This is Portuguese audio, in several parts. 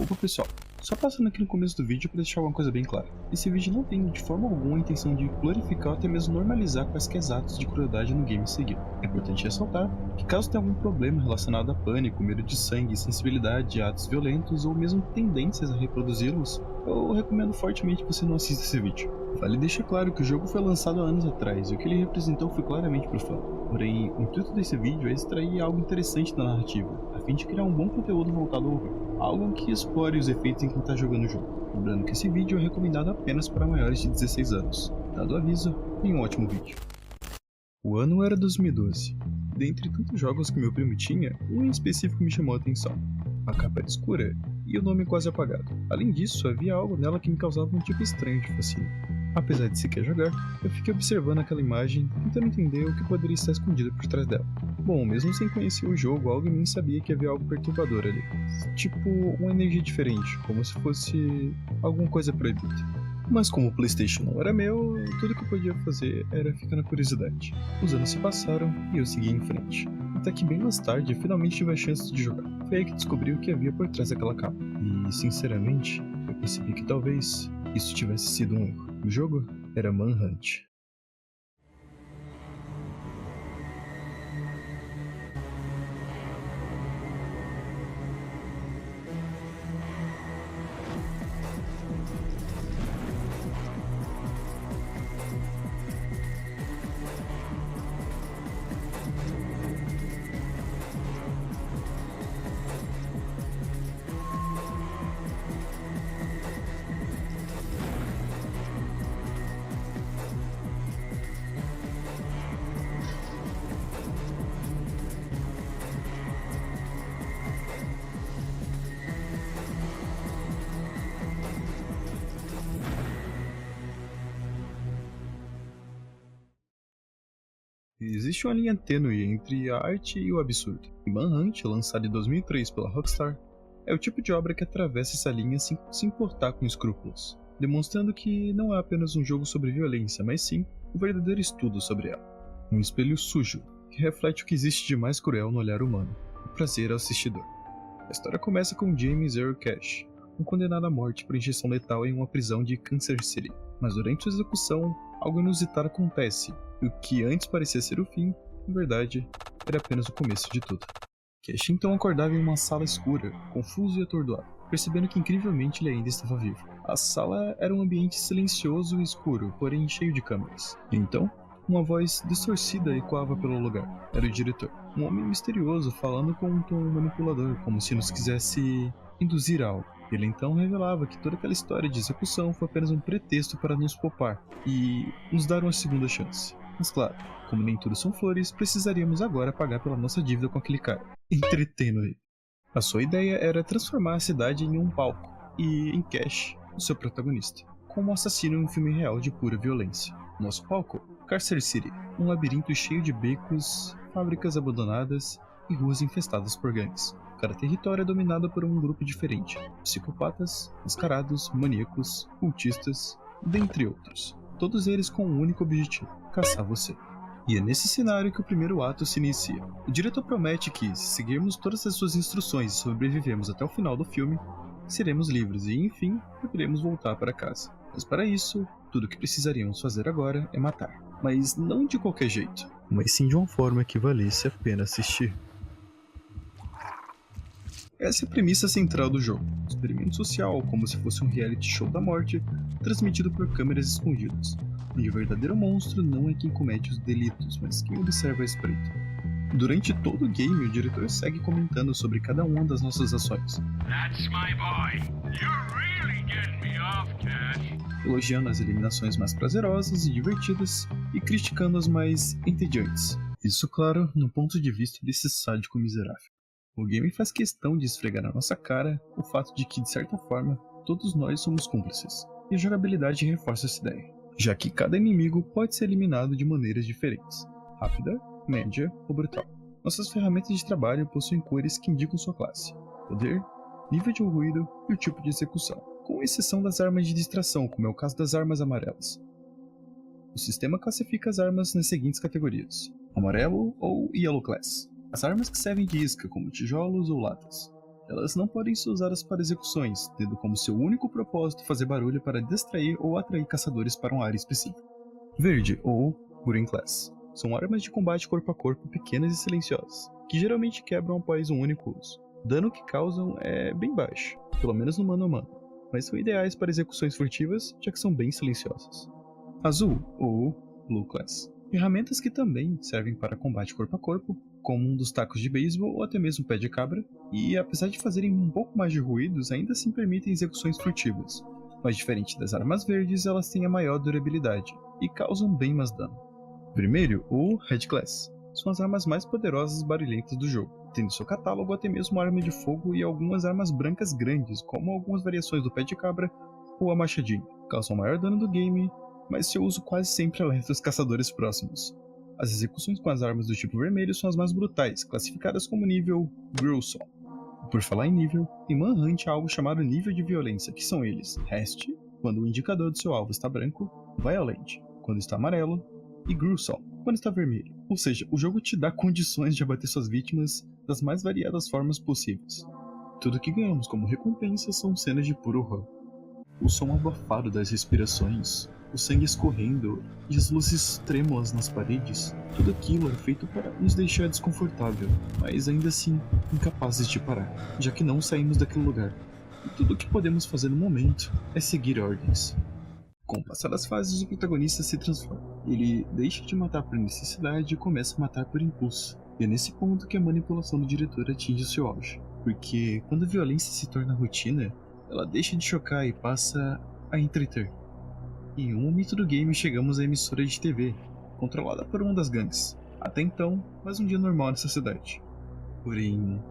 Opa pessoal, só passando aqui no começo do vídeo para deixar uma coisa bem clara. Esse vídeo não tem de forma alguma a intenção de glorificar ou até mesmo normalizar quaisquer atos de crueldade no game seguido. É importante ressaltar que caso tenha algum problema relacionado a pânico, medo de sangue, sensibilidade a atos violentos ou mesmo tendências a reproduzi-los, eu recomendo fortemente que você não assista esse vídeo. Vale deixar claro que o jogo foi lançado há anos atrás e o que ele representou foi claramente pro fã. Porém, o intuito desse vídeo é extrair algo interessante da narrativa, a fim de criar um bom conteúdo voltado ao horror. Algo que explore os efeitos enquanto está jogando o jogo. Lembrando que esse vídeo é recomendado apenas para maiores de 16 anos. Dado o aviso, tenha um ótimo vídeo. O ano era 2012. Dentre tantos jogos que meu primo tinha, um em específico me chamou a atenção. A capa era escura e o nome quase apagado. Além disso, havia algo nela que me causava um tipo estranho de fascínio. Apesar de sequer jogar, eu fiquei observando aquela imagem, tentando entender o que poderia estar escondido por trás dela. Bom, mesmo sem conhecer o jogo, algo em mim sabia que havia algo perturbador ali. Tipo, uma energia diferente, como se fosse alguma coisa proibida. Mas como o PlayStation não era meu, tudo que eu podia fazer era ficar na curiosidade. Os anos se passaram e eu segui em frente. Até que bem mais tarde, eu finalmente tive a chance de jogar. Foi aí que descobri o que havia por trás daquela capa. E, sinceramente, eu percebi que talvez isso tivesse sido um erro. O jogo era Manhunt. Existe uma linha tênue entre a arte e o absurdo. E Manhunt, lançado em 2003 pela Rockstar, é o tipo de obra que atravessa essa linha sem se importar com escrúpulos, demonstrando que não é apenas um jogo sobre violência, mas sim um verdadeiro estudo sobre ela. Um espelho sujo, que reflete o que existe de mais cruel no olhar humano, o prazer ao assistidor. A história começa com James Earl Cash, um condenado à morte por injeção letal em uma prisão de Kansas City. Mas durante sua execução, algo inusitado acontece, e o que antes parecia ser o fim, na verdade, era apenas o começo de tudo. Cash então acordava em uma sala escura, confuso e atordoado, percebendo que incrivelmente ele ainda estava vivo. A sala era um ambiente silencioso e escuro, porém cheio de câmeras. Então, uma voz distorcida ecoava pelo lugar. Era o diretor, um homem misterioso falando com um tom manipulador, como se nos quisesse induzir a algo. Ele então revelava que toda aquela história de execução foi apenas um pretexto para nos poupar e nos dar uma segunda chance. Mas claro, como nem tudo são flores, precisaríamos agora pagar pela nossa dívida com aquele cara, entretendo ele. A sua ideia era transformar a cidade em um palco, e em Cash, o seu protagonista, como um assassino em um filme real de pura violência. Nosso palco, Kansas City, um labirinto cheio de becos, fábricas abandonadas e ruas infestadas por gangues. Cada território é dominado por um grupo diferente: psicopatas, mascarados, maníacos, cultistas, dentre outros. Todos eles com um único objetivo: caçar você. E é nesse cenário que o primeiro ato se inicia. O diretor promete que, se seguirmos todas as suas instruções e sobrevivermos até o final do filme, seremos livres e, enfim, poderemos voltar para casa. Mas para isso, tudo o que precisaríamos fazer agora é matar. Mas não de qualquer jeito, mas sim de uma forma que valesse a pena assistir. Essa é a premissa central do jogo: um experimento social, como se fosse um reality show da morte, transmitido por câmeras escondidas, onde o verdadeiro monstro não é quem comete os delitos, mas quem observa a espreita. Durante todo o game, o diretor segue comentando sobre cada uma das nossas ações, elogiando as eliminações mais prazerosas e divertidas e criticando as mais entediantes. Isso, claro, no ponto de vista desse sádico miserável. O game faz questão de esfregar na nossa cara o fato de que, de certa forma, todos nós somos cúmplices, e a jogabilidade reforça essa ideia, já que cada inimigo pode ser eliminado de maneiras diferentes: rápida, média ou brutal. Nossas ferramentas de trabalho possuem cores que indicam sua classe, poder, nível de ruído e o tipo de execução, com exceção das armas de distração, como é o caso das armas amarelas. O sistema classifica as armas nas seguintes categorias: amarelo ou Yellow Class. As armas que servem de isca, como tijolos ou latas. Elas não podem ser usadas para execuções, tendo como seu único propósito fazer barulho para distrair ou atrair caçadores para uma área específica. Verde, ou Green Class, são armas de combate corpo a corpo pequenas e silenciosas, que geralmente quebram após um único uso. O dano que causam é bem baixo, pelo menos no mano a mano, mas são ideais para execuções furtivas, já que são bem silenciosas. Azul, ou Blue Class, ferramentas que também servem para combate corpo a corpo, como um dos tacos de beisebol ou até mesmo pé de cabra, e apesar de fazerem um pouco mais de ruídos, ainda assim permitem execuções furtivas. Mas diferente das armas verdes, elas têm a maior durabilidade, e causam bem mais dano. Primeiro, o Red Class, são as armas mais poderosas e barulhentas do jogo, tendo seu catálogo até mesmo arma de fogo e algumas armas brancas grandes, como algumas variações do pé de cabra ou a machadinha. Causam maior dano do game, mas seu uso quase sempre alerta os caçadores próximos. As execuções com as armas do tipo vermelho são as mais brutais, classificadas como nível Gruesome. Por falar em nível, em Manhunt há algo chamado nível de violência, que são eles: Rest, quando o indicador do seu alvo está branco, Violent, quando está amarelo, e Gruesome, quando está vermelho. Ou seja, o jogo te dá condições de abater suas vítimas das mais variadas formas possíveis. Tudo que ganhamos como recompensa são cenas de puro horror. O som abafado das respirações, o sangue escorrendo e as luzes trêmulas nas paredes, tudo aquilo é feito para nos deixar desconfortável, mas ainda assim incapazes de parar, já que não saímos daquele lugar. E tudo o que podemos fazer no momento é seguir ordens. Com o passar das fases, o protagonista se transforma. Ele deixa de matar por necessidade e começa a matar por impulso. E é nesse ponto que a manipulação do diretor atinge o seu auge, porque quando a violência se torna rotina, ela deixa de chocar e passa a entreter. Em um momento do game chegamos à emissora de TV, controlada por uma das gangues. Até então, mais um dia normal nessa cidade. Porém,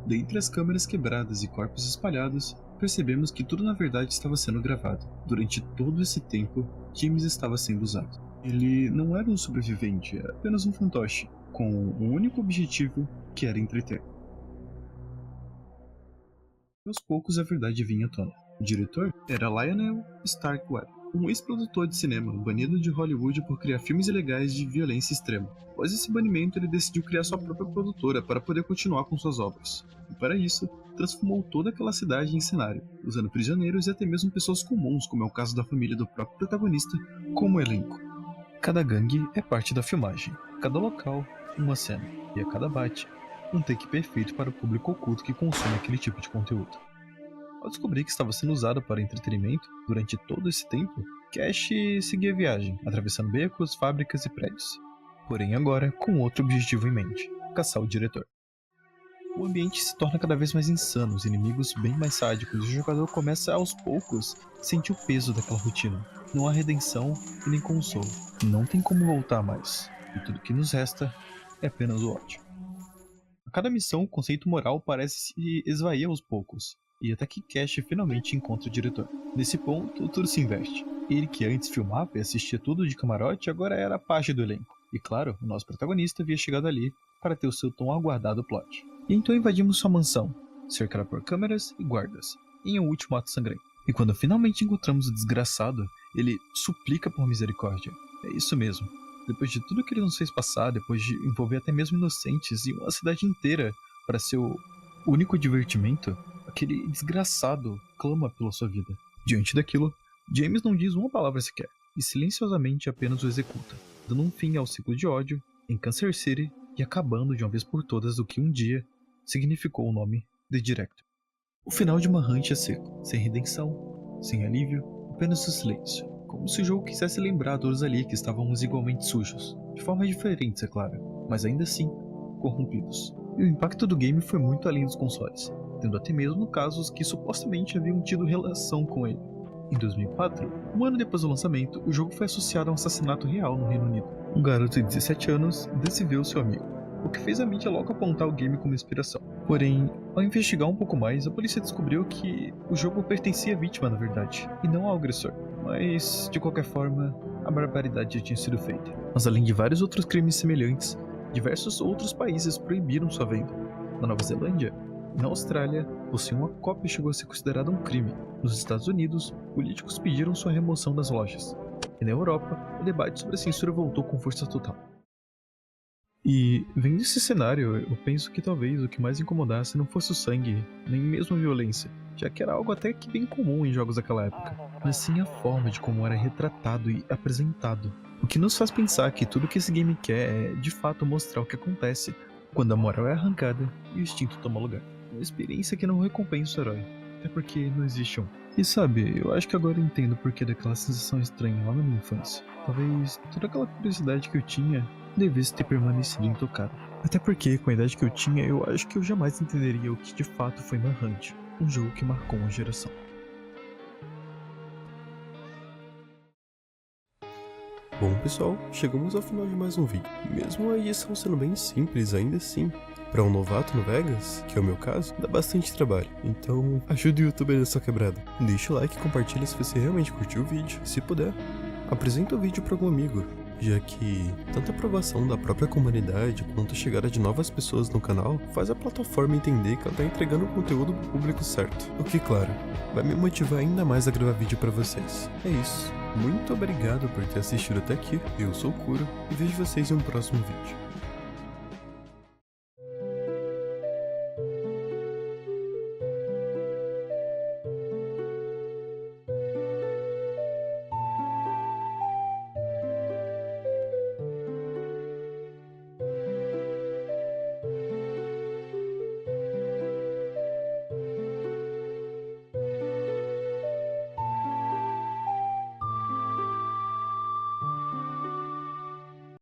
dentre as câmeras quebradas e corpos espalhados, percebemos que tudo na verdade estava sendo gravado. Durante todo esse tempo, James estava sendo usado. Ele não era um sobrevivente, era apenas um fantoche, com um único objetivo, que era entreter. Aos poucos a verdade vinha à tona. O diretor era Lionel Stark-Webb, um ex-produtor de cinema, banido de Hollywood por criar filmes ilegais de violência extrema. Após esse banimento, ele decidiu criar sua própria produtora para poder continuar com suas obras. E para isso, transformou toda aquela cidade em cenário, usando prisioneiros e até mesmo pessoas comuns, como é o caso da família do próprio protagonista, como elenco. Cada gangue é parte da filmagem, cada local, uma cena, e a cada bate, um take perfeito para o público oculto que consome aquele tipo de conteúdo. Ao descobrir que estava sendo usado para entretenimento durante todo esse tempo, Cash seguia a viagem, atravessando becos, fábricas e prédios. Porém agora, com outro objetivo em mente: caçar o diretor. O ambiente se torna cada vez mais insano, os inimigos bem mais sádicos, e o jogador começa aos poucos a sentir o peso daquela rotina. Não há redenção e nem consolo. Não tem como voltar mais. E tudo que nos resta é apenas o ódio. A cada missão, o conceito moral parece se esvair aos poucos, e até que Cash finalmente encontra o diretor. Nesse ponto, tudo se inverte. Ele, que antes filmava e assistia tudo de camarote, agora era parte do elenco. E claro, o nosso protagonista havia chegado ali para ter o seu tão aguardado plot. E então invadimos sua mansão, cercada por câmeras e guardas, em um último ato sangrento. E quando finalmente encontramos o desgraçado, ele suplica por misericórdia. É isso mesmo. Depois de tudo que ele nos fez passar, depois de envolver até mesmo inocentes e uma cidade inteira para seu único divertimento, aquele desgraçado clama pela sua vida. Diante daquilo, James não diz uma palavra sequer, e silenciosamente apenas o executa, dando um fim ao ciclo de ódio em Cancer City e acabando de uma vez por todas o que um dia significou o nome The Director. O final de Manhunt é seco, sem redenção, sem alívio, apenas o silêncio, como se o jogo quisesse lembrar a todos ali que estávamos igualmente sujos, de formas diferentes, é claro, mas ainda assim, corrompidos. E o impacto do game foi muito além dos consoles, tendo até mesmo casos que supostamente haviam tido relação com ele. Em 2004, um ano depois do lançamento, o jogo foi associado a um assassinato real no Reino Unido. Um garoto de 17 anos deciveu seu amigo, o que fez a mídia logo apontar o game como inspiração. Porém, ao investigar um pouco mais, a polícia descobriu que o jogo pertencia à vítima na verdade, e não ao agressor. Mas, de qualquer forma, a barbaridade já tinha sido feita. Mas além de vários outros crimes semelhantes, diversos outros países proibiram sua venda. Na Nova Zelândia e na Austrália, possuir uma cópia chegou a ser considerado um crime. Nos Estados Unidos, políticos pediram sua remoção das lojas. E na Europa, o debate sobre a censura voltou com força total. E, vendo esse cenário, eu penso que talvez o que mais incomodasse não fosse o sangue, nem mesmo a violência, já que era algo até que bem comum em jogos daquela época, mas sim a forma de como era retratado e apresentado. O que nos faz pensar que tudo que esse game quer é, de fato, mostrar o que acontece quando a moral é arrancada e o instinto toma lugar. Uma experiência que não recompensa o herói, até porque não existe um. E sabe, eu acho que agora eu entendo o porquê daquela sensação estranha lá na minha infância. Talvez toda aquela curiosidade que eu tinha devesse ter permanecido intocada. Até porque, com a idade que eu tinha, eu acho que eu jamais entenderia o que de fato foi Manhunt, um jogo que marcou uma geração. Bom pessoal, chegamos ao final de mais um vídeo. Mesmo a edição sendo bem simples, ainda assim, para um novato no Vegas, que é o meu caso, dá bastante trabalho. Então, ajude o youtuber nessa quebrada. Deixa o like e compartilha se você realmente curtiu o vídeo. Se puder, apresenta o vídeo para algum amigo, já que tanto a aprovação da própria comunidade quanto a chegada de novas pessoas no canal faz a plataforma entender que ela está entregando o conteúdo pro público certo. O que, claro, vai me motivar ainda mais a gravar vídeo para vocês. É isso. Muito obrigado por ter assistido até aqui. Eu sou o Kuro e vejo vocês em um próximo vídeo.